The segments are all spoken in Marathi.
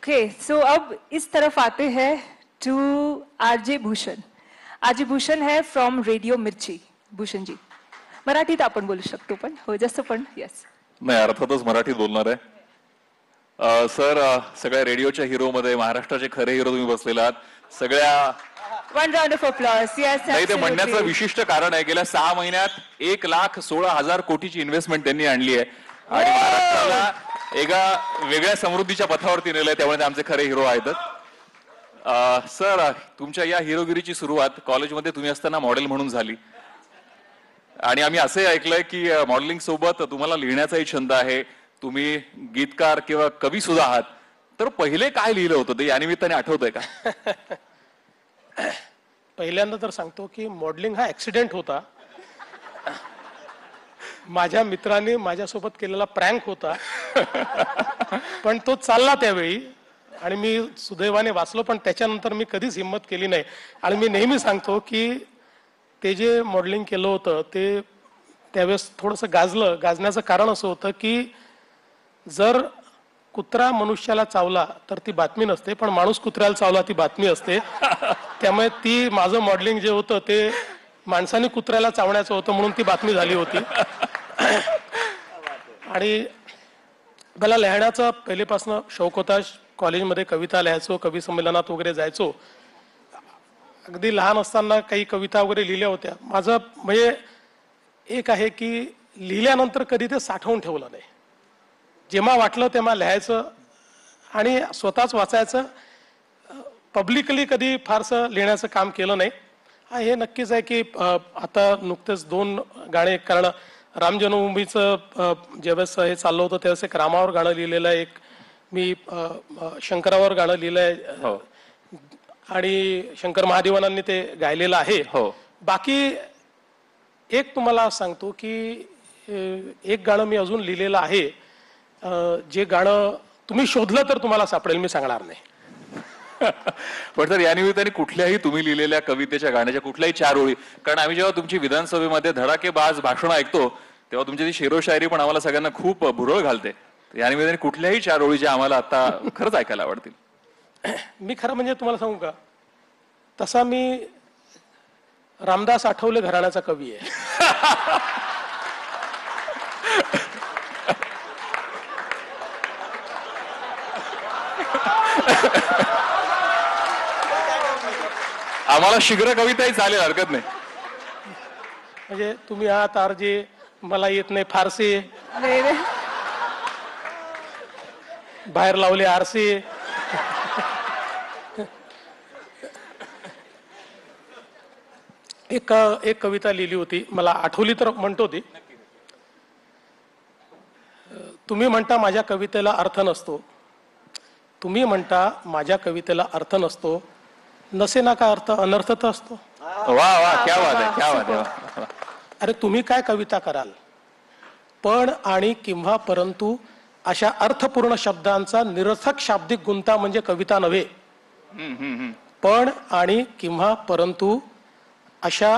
ओके, सो अब इस तरफ आते हैं to RJ Bhushan. RJ Bhushan है फ्रॉम रेडिओ मिर्ची. भूषण जी, मराठीत आपण बोलू शकतो पण हो जसं पण. येस, नाही अर्थातच मराठीत बोलणार आहे. सर, सगळ्या रेडिओच्या हिरो मध्ये महाराष्ट्राचे खरे हिरो तुम्ही बसलेला आहात. सगळ्या one round of applause. Yes, नाही, ते म्हणण्याचं विशिष्ट कारण आहे, गेल्या 6 महिन्यात 1,16,000 कोटीची इन्व्हेस्टमेंट त्यांनी आणली आहे आणि महाराष्ट्राला एका वेगळ्या समृद्धीच्या पथावरती नेलंय. त्यामुळे ते आमचे खरे हिरो आहेत. सर, तुमच्या या हिरोगिरीची सुरुवात कॉलेजमध्ये तुम्ही असताना मॉडेल म्हणून झाली आणि आम्ही असे ऐकलंय की मॉडेलिंग सोबत तुम्हाला लिहिण्याचाही छंद आहे. तुम्ही गीतकार किंवा कवी सुद्धा आहात. तर पहिले काय लिहिलं होतं ते या निमित्ताने आठवतंय का? पहिल्यांदा तर सांगतो की मॉडेलिंग हा ऍक्सिडेंट होता. माझ्या मित्राने माझ्यासोबत केलेला प्रँक होता, पण तो चालला त्यावेळी आणि मी सुदैवाने वाचलो. पण त्याच्यानंतर मी कधीच हिंमत केली नाही. आणि मी नेहमी सांगतो की ते जे मॉडेलिंग केलं होतं ते त्यावेळेस थोडंसं गाजण्याचं कारण असं होतं की जर कुत्रा मनुष्याला चावला तर ती बातमी नसते, पण माणूस कुत्र्याला चावला ती बातमी असते. त्यामुळे ती माझं मॉडेलिंग जे होतं ते माणसाने कुत्र्याला चावण्याचं होतं म्हणून ती बातमी झाली होती. आणि मला लिहिण्याचा पहिलेपासून शौक होता. कॉलेजमध्ये कविता लिहायचो, कवी संमेलनात वगैरे जायचो. अगदी लहान असताना काही कविता वगैरे लिहिल्या होत्या. माझं म्हणजे एक आहे की लिहिल्यानंतर कधी ते साठवून ठेवलं नाही. जेव्हा वाटलं तेव्हा लिहायचं आणि स्वतःच वाचायचं. पब्लिकली कधी फारसं लिहिण्याचं काम केलं नाही. हे नक्कीच आहे की आता नुकतेच 2 गाणे, कारण राम जन्मभूमीचं ज्यावेळेस हे चाललं होतं त्यावेळेस एक रामावर गाणं लिहिलेलं आहे, एक मी शंकरावर गाणं लिहिलंय आणि शंकर महादेवानांनी ते गायलेलं आहे. बाकी एक तुम्हाला सांगतो की एक गाणं मी अजून लिहिलेलं आहे, जे गाणं तुम्ही शोधलं तर तुम्हाला सापडेल, मी सांगणार नाही. पण सर, या निमित्ताने कुठल्याही तुम्ही लिहिलेल्या कवितेच्या गाण्याच्या कुठल्याही 4 ओळी, कारण आम्ही जेव्हा तुमची विधानसभेमध्ये धडाकेबाज भाषणं ऐकतो तेव्हा तुमची ती शेरोशायरी पण आम्हाला सगळ्यांना खूप भुरळ घालते. या निमित्ताने कुठल्याही 4 ओळी ज्या आम्हाला आता खरंच ऐकायला आवडतील. मी खरं म्हणजे तुम्हाला सांगू का, तसा मी रामदास आठवले घराण्याचा कवी आहे. आम्हाला शीघ्र कविताही चालेल, हरकत नाही. म्हणजे तुम्ही आहात आरजे, मला येत नाही फारसे, बाहेर लावले आरसे. एक कविता लिहिली होती, मला आठवली तर म्हणतो ती. तुम्ही म्हणता माझ्या कवितेला अर्थ नसतो, तुम्ही म्हणता माझ्या कवितेला अर्थ नसतो, नसे ना का अर्थ, अनर्थ तर असतो. वा वा, क्या बात आहे, क्या बात आहे. अरे तुम्ही काय कविता कराल, पण आणि किंवा परंतु अशा अर्थपूर्ण शब्दांचा निरर्थक शाब्दिक गुंता म्हणजे कविता नव्हे. पण आणि किंवा परंतु अशा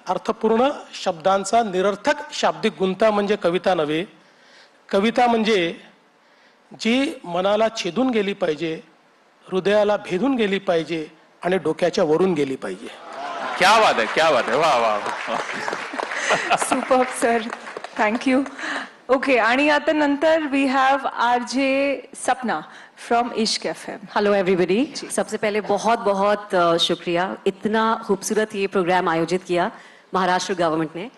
अर्थपूर्ण शब्दांचा निरर्थक शाब्दिक गुंता म्हणजे कविता नव्हे. कविता म्हणजे जी मनाला छेदून गेली पाहिजे, हृदयाला भेदून गेली पाहिजे आणि डोक्याच्या वरून गेली पाहिजे. क्या बात आहे, क्या बात आहे. वा वा, सुपर सर, थँक्यू. ओके, आणि आता नंतर we have RJ Sapna from Ishq FM. Hello everybody. सबसे पहले बहुत बहुत शुक्रिया, इतना खूबसूरत ये प्रोग्राम आयोजित किया महाराष्ट्र गवर्नमेंट ने.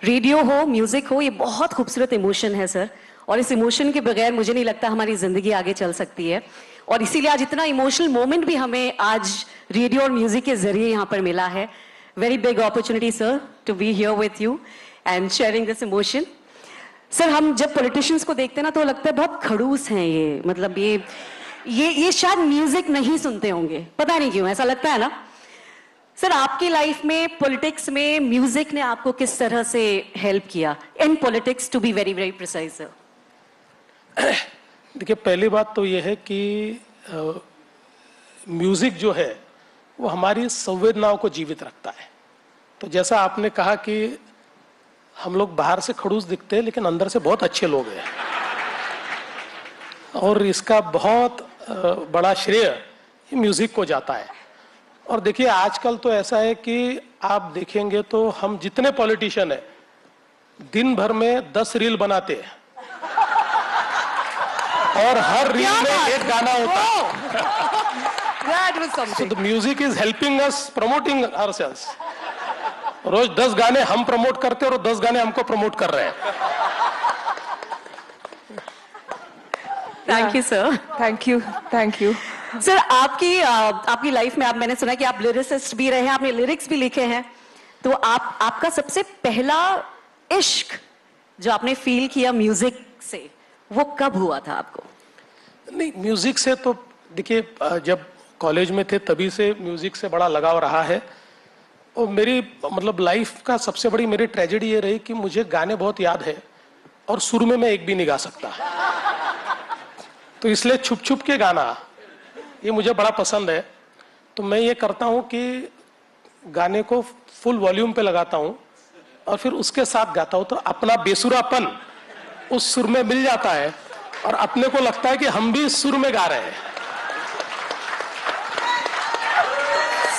रेडियो हो, म्यूजिक हो, ये बहुत खूबसूरत इमोशन है सर, और इस इमोशन के बगैर मुझे नहीं लगता हमारी जिंदगी आगे चल सकती है. और इसीलिए आज इतना इमोशनल मोमेंट भी हमें आज रेडियो और म्यूजिक के जरिए यहाँ पर मिला है. Very big opportunity sir to be here with you and sharing this emotion. Sir, हम जब पॉलिटिशियंस को देखते हैं ना तो लगता है बहुत खड़ूस हैं ये, मतलब ये शायद म्यूजिक नहीं सुनते होंगे, पता नहीं क्यों ऐसा लगता है ना. सर, आपकी लाइफ में पॉलिटिक्स में म्यूजिक ने आपको किस तरह से हेल्प किया in politics, to be very very precise sir? देखिए, पहली बात तो यह है कि म्यूजिक जो है वो हमारी संवेदनाओं को जीवित रखता है. तो जैसा आपने कहा कि हम लोग बाहर से खड़ूस दिखते हैं लेकिन अंदर से बहुत अच्छे लोग हैं, और इसका बहुत बड़ा श्रेय ये म्यूजिक को जाता है। और देखिए आजकल तो ऐसा है कि आप देखेंगे तो हम जितने पॉलिटिशियन हैं दिन भर में 10 रील बनाते हैं और हर रील में एक गाना होता है। That was So something. the music is helping us promoting ourselves. रोज 10 गाने हम प्रमोट करते हैं और 10 गाने हमको प्रमोट कर रहे हैं। Thank you, sir. Thank you, thank you. Sir आपकी लाइफ में मैंने सुना कि आप लिरिसिस्ट भी रहे हैं, आपने लिरिक्स भी लिखे हैं, तो आपका सबसे पहला इश्क जो आपने फील किया म्यूजिक से वो कब हुआ था आपको? नहीं, म्यूजिक से तो देखिए जब कॉलेज में थे तभी से म्यूजिक से बड़ा लगाव रहा है। और मेरी मतलब लाइफ का सबसे बड़ी मेरी ट्रेजेडी ये रही कि मुझे गाने बहुत याद है और सुर में मैं एक भी नहीं गा सकता, तो इसलिए छुप छुप के गाना ये मुझे बड़ा पसंद है। तो मैं ये करता हूँ कि गाने को फुल वॉल्यूम पे लगाता हूँ और फिर उसके साथ गाता हूँ, तो अपना बेसुरापन उस सुर में मिल जाता है और अपने को लगता है कि हम भी इस सुर में गा रहे हैं।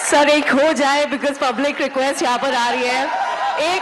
सर एक हो जाए, बिकॉज पब्लिक रिक्वेस्ट यहाँ पर आ रही है, एक